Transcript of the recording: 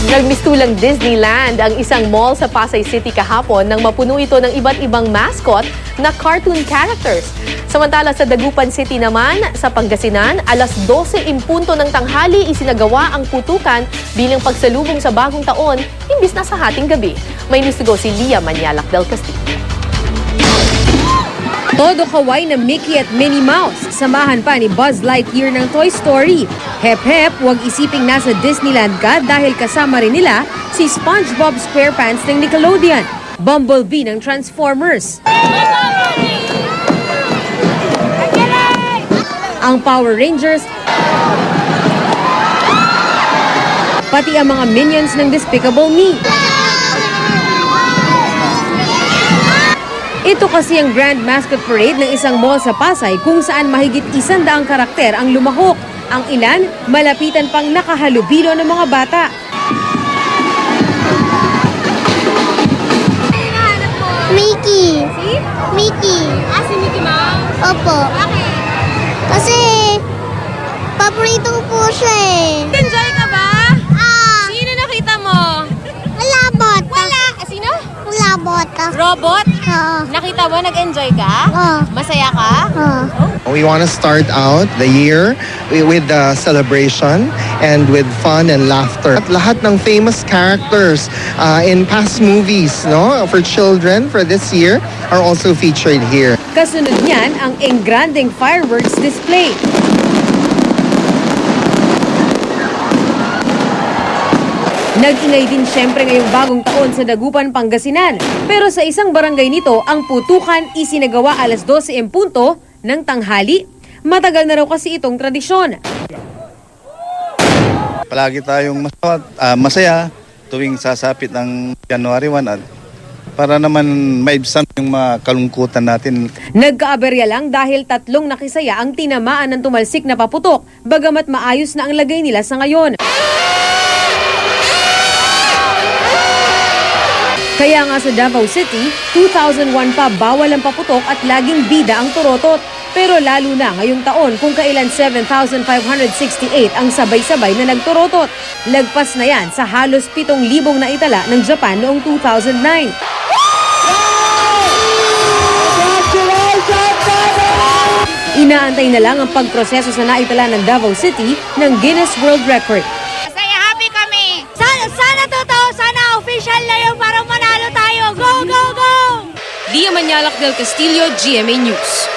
Nagmistulang Disneyland ang isang mall sa Pasay City kahapon nang mapuno ito ng iba't ibang mascot na cartoon characters. Samantala sa Dagupan City naman, sa Pangasinan, alas 12:00 ng tanghali isinagawa ang putukan bilang pagsalubong sa bagong taon imbis na sa hating gabi. May news to go si Lia Manialac del Castillo. Todo kaway na Mickey at Minnie Mouse. Samahan pa ni Buzz Lightyear ng Toy Story. Hep hep, huwag isiping nasa Disneyland ka dahil kasama rin nila si SpongeBob SquarePants ng Nickelodeon, Bumblebee ng Transformers, ang Power Rangers, pati ang mga minions ng Despicable Me. Ito kasi ang Grand Mascot Parade ng isang mall sa Pasay kung saan mahigit 100 karakter ang lumahok. Ang ilan, malapitan pang nakahalubilo ng mga bata. Mickey. Si? Mickey. Si Mickey Mouse? Opo. Bakit? Kasi, paborito ko po siya eh. Enjoy ka ba? Sino nakita mo? Labot. Sino? Labot. Robot? Oo. Nakita mo, nag-enjoy ka? Oo. Masaya ka? Oo. We want to start out the year with the celebration and with fun and laughter. At lahat ng famous characters in past movies, no, for children for this year are also featured here. Kasunod niyan ang engranding fireworks display. Nag-ingay din siyempre ngayong bagong taon sa Dagupan, Pangasinan. Pero sa isang barangay nito, ang putukan isinagawa alas 12:00 ng tanghali. Matagal na raw kasi itong tradisyon. Palagi tayong masaya tuwing sasapit ng January 1 at para naman maibsan yung mga kalungkutan natin. Nagkaaberya lang dahil 3 nakisaya ang tinamaan ng tumalsik na paputok, bagamat maayos na ang lagay nila sa ngayon. Kaya nga sa Davao City, 2001 pa bawal ang paputok at laging bida ang turotot. Pero lalo na ngayong taon kung kailan 7,568 ang sabay-sabay na nagturotot. Lagpas na yan sa halos 7,000 na itala ng Japan noong 2009. Inaantay na lang ang pagproseso sa naitala ng Davao City ng Guinness World Record. Masaya, happy kami! Sana totoo, sana official na yun para manalo tayo! Go, go, go! Lia Manialac del Castillo, GMA News.